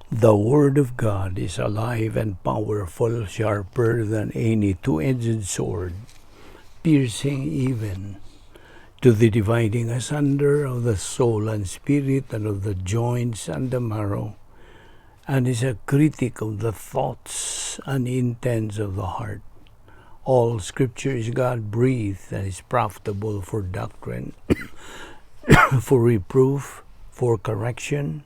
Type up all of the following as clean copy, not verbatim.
The Word of God is alive and powerful, sharper than any two-edged sword, piercing even to the dividing asunder of the soul and spirit and of the joints and the marrow, and is a critic of the thoughts and intents of the heart. All Scripture is God-breathed and is profitable for doctrine, for reproof, for correction,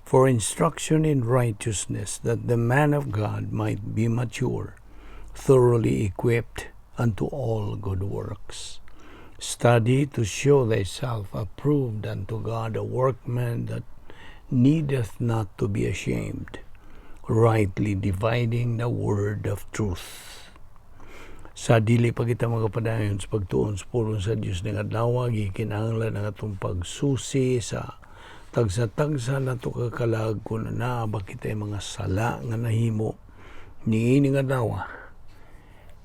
for instruction in righteousness, that the man of God might be mature, thoroughly equipped unto all good works. Study to show thyself approved unto God, a workman that needeth not to be ashamed, rightly dividing the word of truth. Sa dili pa kita magapadayon sa pagtuon sa pulong sa Dios ng adlaw, gikinahanglan ang atong pagsusi sa tagsa-tagsa na to kakalag kung naaba kita mga sala nga nahimo niini nga adlaw.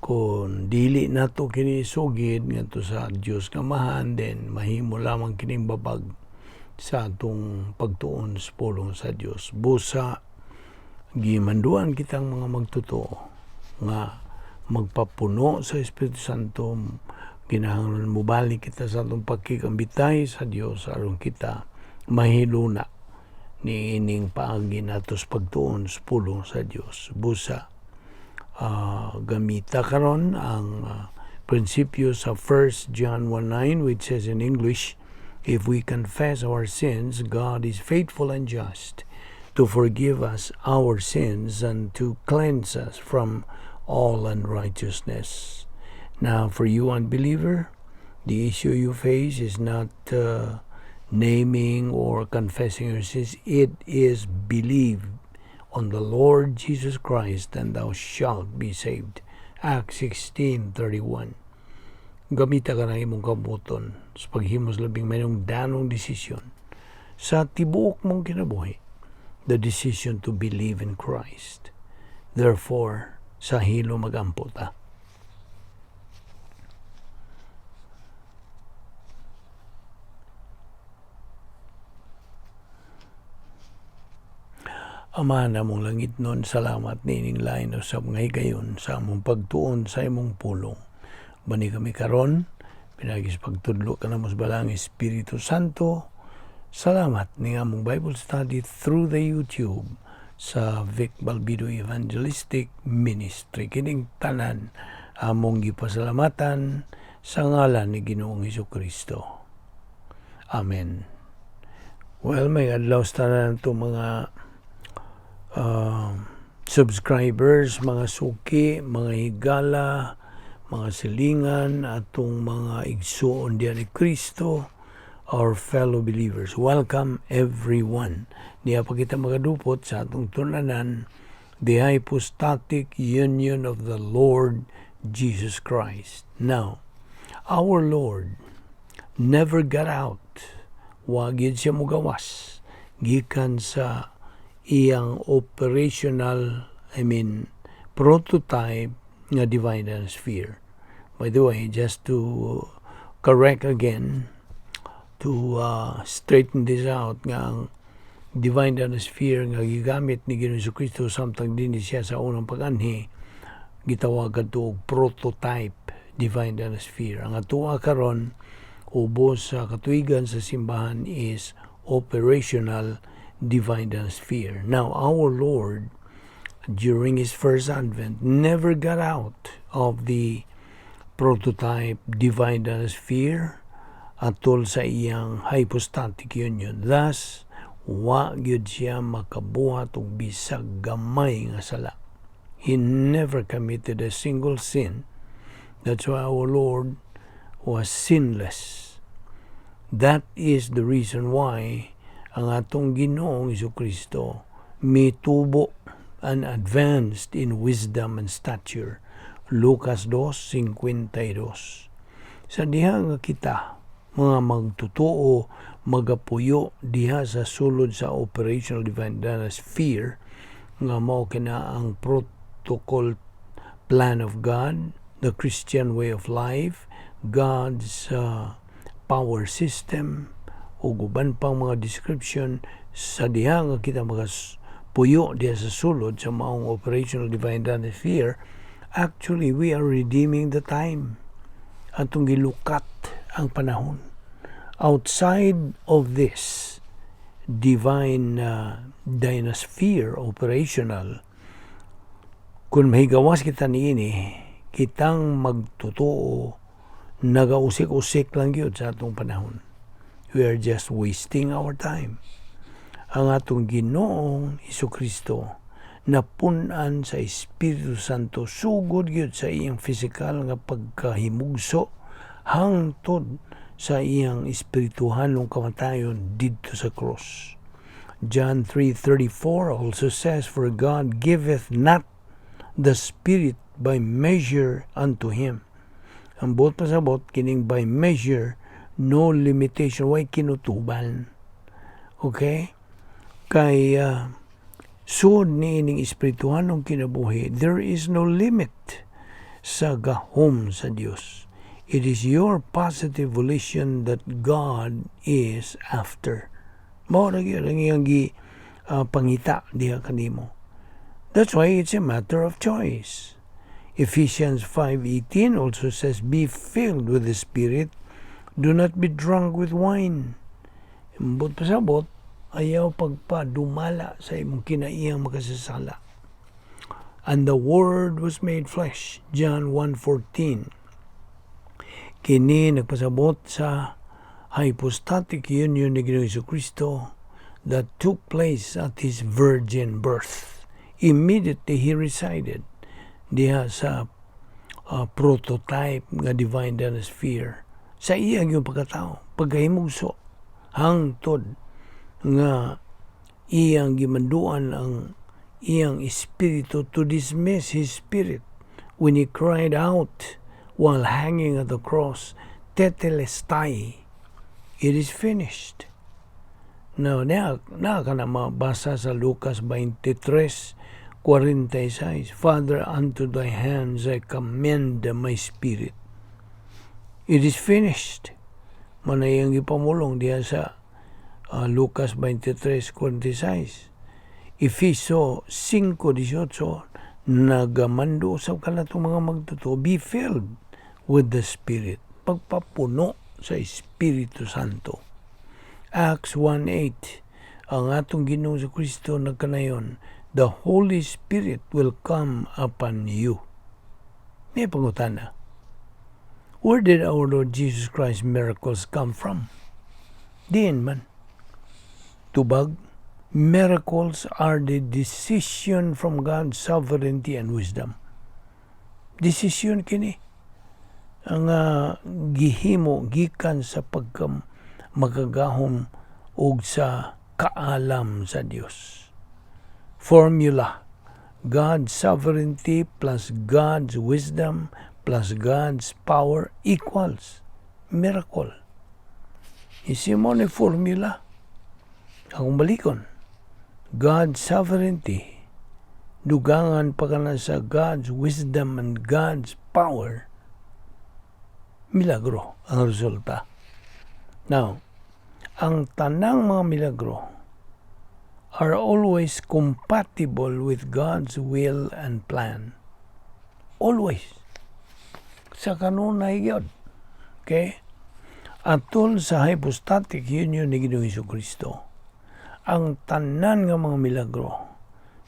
Kung dili nato kini sugid ngadto sa Dios nga mahan, then mahimo lamang kining babag sa atong pagtuon sa pulong sa Dios. Busa gimanduan kitang mga magtotoo nga magpapuno sa Espiritu Santo, kinahanglan mo balik kita sa atong pagkikambitay sa Dios aron kita mahiluna ni ining paagi nato sa pagtuon sa pulong sa Dios. Busa gamita karon ang prinsipyo sa 1 John 1:9, which says in English, if we confess our sins, God is faithful and just to forgive us our sins and to cleanse us from all unrighteousness. Now, for you unbeliever, the issue you face is not naming or confessing your sins. It is believe on the Lord Jesus Christ and thou shalt be saved. Acts 16:31. Gamita ka na imong kabuton sa paghimos labing mayong danong desisyon sa tibuok mong kinabuhi, the decision to believe in Christ. Therefore, sa hilo magampo ta. Ama namong langit nun, salamat nining lain o sa mga higayon sa among pagtuon sa imong pulong. Bani kami karon, pinagis pagtudlo ka na mas balang Espiritu Santo. Salamat ni among Bible study through the YouTube sa Vic Balbido Evangelistic Ministry. Kining tanan among gipasalamatan sa ngalan ni Ginoong Hesukristo. Amen. Well, may adlaw sa tanan to mga subscribers, mga suki, mga higala, mga silingan, atong mga igsuon diyan ni Kristo, our fellow believers. Welcome everyone. Diya pa kita magadupot sa atong tunanan, the Hypostatic Union of the Lord Jesus Christ. Now, our Lord never got out. Wagid siya mugawas. Gikan sa iyang operational, prototype nga divine sphere. By the way, just to correct again, to straighten this out, nga ang divine sphere nga gigamit ni Ginoong Jesucristo samtang din siya sa unang pag-anhi, gitawag to prototype divine sphere. Ang atuwa karon ubos sa katuigan sa simbahan is operational divine sphere. Now, our Lord, during His first advent, never got out of the prototype divine sphere atol sa iyang hypostatic union. Thus, wa gyud siya makabuhat og bisag gamay nga sala. He never committed a single sin. That's why our Lord was sinless. That is the reason why ang atong Ginoong Jesucristo mitubo and advanced in wisdom and stature. Lucas 2:52. Sa diha nga kita, mga magtutuo, magapuyo diha sa sulod sa operational divine sphere, nga mao kina ang protocol plan of God, the Christian way of life, God's power system, o guban pang mga description sa diha nga kita puyo diya sa sulod sa maong operational divine atmosphere, actually we are redeeming the time. Atong gilukat ang panahon. Outside of this divine dynasphere operational, kung mahigawas kita niini, kitang magtotoo, nagausik-usik lang yun sa atong panahon. We are just wasting our time. Ang atong Ginoong Jesucristo napunan sa Espiritu Santo sugod yun sa iyang physical nga pagkahimugso hangtod sa iyang espirituhanong kamatayon didto sa cross. John 3:34 also says, "For God giveth not the Spirit by measure unto him." Ang bot pasabot kining by measure, no limitation, way kinutuban. Okay? Kay sud ni ining espirituhanong kinabuhi, there is no limit sa gahom sa Dios. It is your positive volition that God is after. Mao ra gyud ang iyang pangita diha kanimo. That's why it's a matter of choice. Ephesians 5:18 also says, "Be filled with the Spirit, do not be drunk with wine." Ambot pasabot, ayaw pagpadumala sa imong kinaiyang makasasala. And the Word was made flesh, John 1:14. Kini nagpasabot sa hypostatic union ni Ginoong Jesucristo that took place at His virgin birth. Immediately He resided diha sa prototype nga divine dynasphere. Sa iyang yung pagkatao, pagkahimugso, hangtod nga iyang gimanduan ang iyang espiritu to dismiss his spirit when he cried out while hanging at the cross, "Tetelestai," it is finished. Now, na ka na mabasa sa Lucas 23:46, "Father, unto thy hands I commend my spirit." It is finished. Manayang ipamulong diya sa Lucas 23:46. Efeso 5:18, nagamando sa kanatong mga magtuto, be filled with the Spirit. Pagpapuno sa Espiritu Santo. Acts 1:8, ang atong Ginoong Jesucristo nagkanayon, the Holy Spirit will come upon you. May pangutana. Where did our Lord Jesus Christ's miracles come from? Diin man. Tubag, miracles are the decision from God's sovereignty and wisdom. Decision kini. Ang gihimo, gikan sa magagahom o sa kaalam sa Dios. Formula, God's sovereignty plus God's wisdom plus God's power equals miracle. Isi mo ni formula. Akong balikon, God's sovereignty, dugangan pa ka na sa God's wisdom and God's power, milagro ang resulta. Now, ang tanang mga milagro are always compatible with God's will and plan. Always. Sa kanunay yun. Okay? Atol sa hypostatic union ni Ginoong Jesucristo, ang tanan nga mga milagro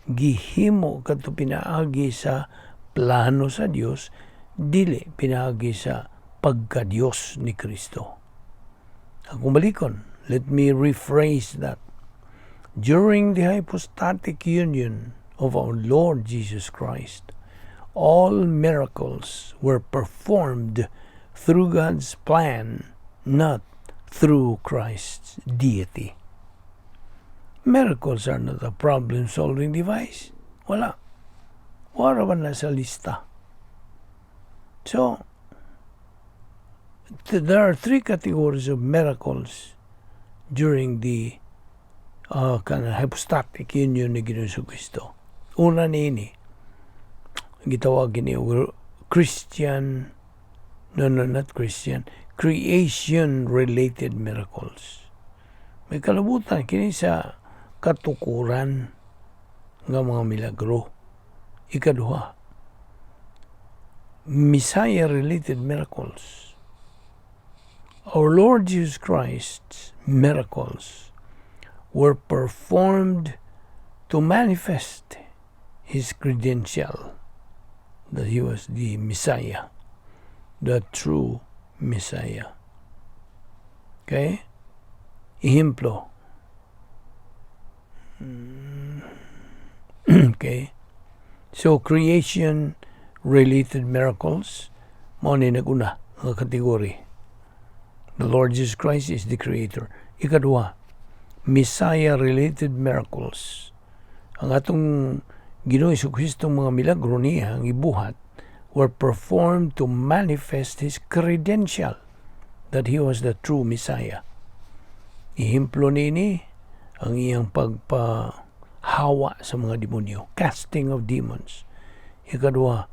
gihimo kadto pinaagi sa plano sa Dios, dili pinaagi sa pagka-Dios ni Kristo. Akong balikon, let me rephrase that. During the hypostatic union of our Lord Jesus Christ, all miracles were performed through God's plan, not through Christ's deity. Miracles are not a problem-solving device. Wala. Wala ba na sa lista? So, there are three categories of miracles during the hypostatic union ni Ginoong Jesucristo. Una ni gitawag ni Christian, not Christian, creation-related miracles. May kalabutan kini sa katukuran nga mga milagro. Ikaduha, Messiah-related miracles. Our Lord Jesus Christ's miracles were performed to manifest His credential that He was the Messiah, the true Messiah. Okay? Ejemplo. Okay? So, creation-related miracles, mao ni naguna nga kategory. The Lord Jesus Christ is the Creator. Ikaduha, Messiah-related miracles. Ang atong Ginoo Jesucristo mga milagro niya, ang ibuhat, were performed to manifest His credential that He was the true Messiah. Ihimplo nini ang iyang pagpahawa sa mga demonyo, casting of demons. Ikaduha,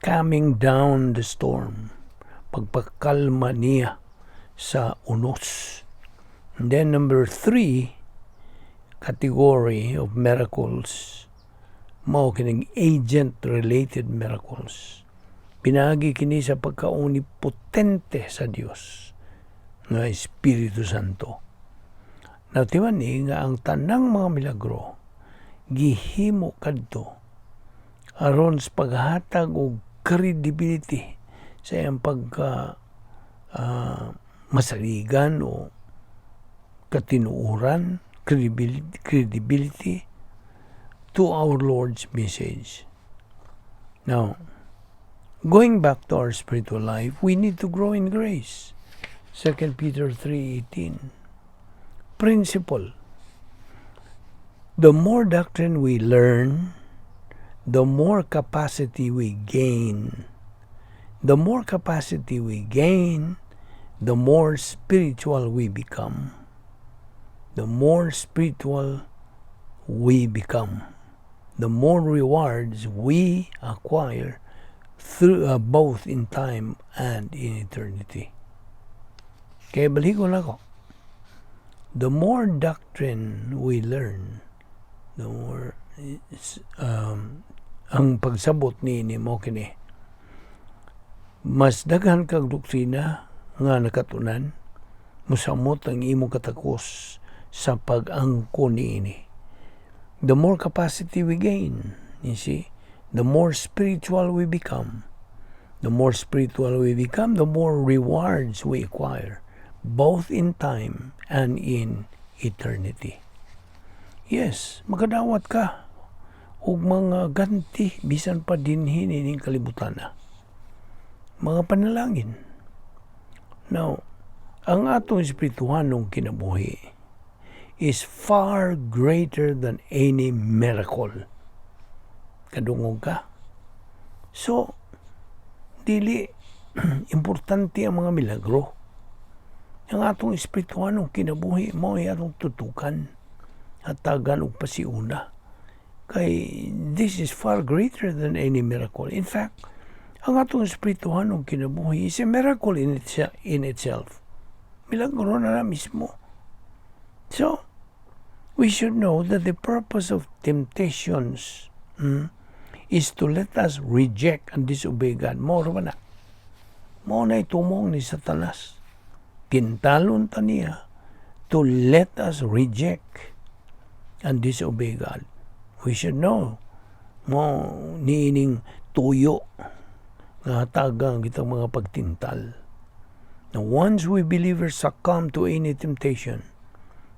calming down the storm, pagpakalma niya sa unos. And then number 3 category of miracles, mao kining agent-related miracles. Pinagi kini sa pagkaunipotente sa Dios nga Espiritu Santo. Natiwan ni nga ang tanang mga milagro gihimo kadto aron sa paghatag og credibility sa iyang pagka masaligan o katinuuran, credibility to our Lord's message. Now, going back to our spiritual life, we need to grow in grace. 2 Peter 3:18. Principle. The more doctrine we learn, the more capacity we gain. The more capacity we gain, the more spiritual we become. The more spiritual we become, the more rewards we acquire through both in time and in eternity. Kaya baligon ako. The more doctrine we learn, the more ang pagsabot ni mo kini. Mas daghan kag doktrina nga nakatunan, musamot ang imong katakos sa pag-angkon niini. The more capacity we gain, you see, the more spiritual we become. The more spiritual we become, the more rewards we acquire, both in time and in eternity. Yes, makadawat ka og mga ganti bisan pa dinhi ning kalibutan na. Mga panalangin. Now, ang atong espirituhanong kinabuhi is far greater than any miracle. Kadungog ka. So, dili importante ang mga milagro. Ang atong espirituhanong kinabuhi mo ay atong tutukan at tagan og pasiuna. Kay this is far greater than any miracle. In fact, ang atong espirituhanong kinabuhi is a miracle in itself. Milagro na mismo. So, we should know that the purpose of temptations is to let us reject and disobey God. Mao ba na? Mao na itumong ni Satanas. Kintalon ta niya to let us reject and disobey God. We should know mo niining tuyo nga tagang kitang mga pagtintal. Now, once we believers succumb to any temptation,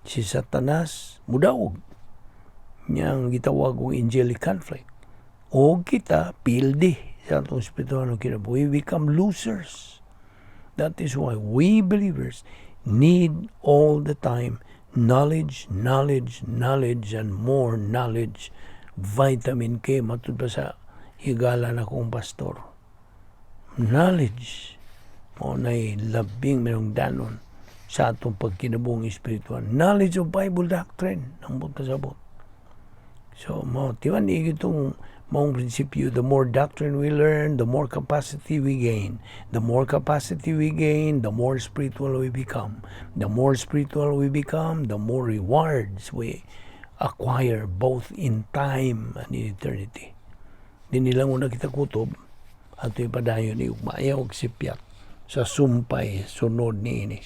si Satanas mudaog niyang gitawag og angelic conflict. O kita pildi sa atong espirituhanong kinabuhi, we become losers. That is why we believers need all the time knowledge, and more knowledge. Vitamin K, matud pa sa higala na kong pastor. Knowledge. O na'y labing merong danon sa atong pagkinabuhing espiritual. Knowledge of Bible doctrine. Nambot kasabot. So, tiwan itong maong prinsipyo, the more doctrine we learn, the more capacity we gain. The more capacity we gain, the more spiritual we become. The more spiritual we become, the more rewards we acquire both in time and in eternity. Di nilang una kita kutob at ipadayon ni ugmaya og sipyat sa sumpay sunod ni ini.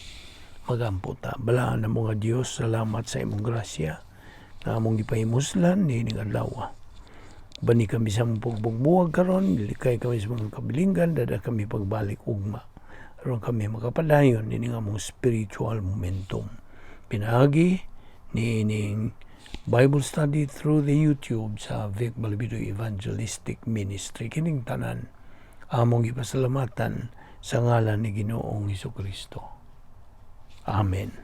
Magamputa balaan na mga Dios, salamat sa imong grasya na among gipahimuslan ni ining adlaw. Bani kami sa pagbubuwag karon, likay kami sa mga kabilinggan, dada kami pagbalik ugma. Aron kami makapadayon ni among spiritual momentum. Pinagi ni ining Bible study through the YouTube sa Vic Balbido Evangelistic Ministry. Kining tanan among ipasalamatan sa ngalan ni Ginoong Hesukristo. Amen.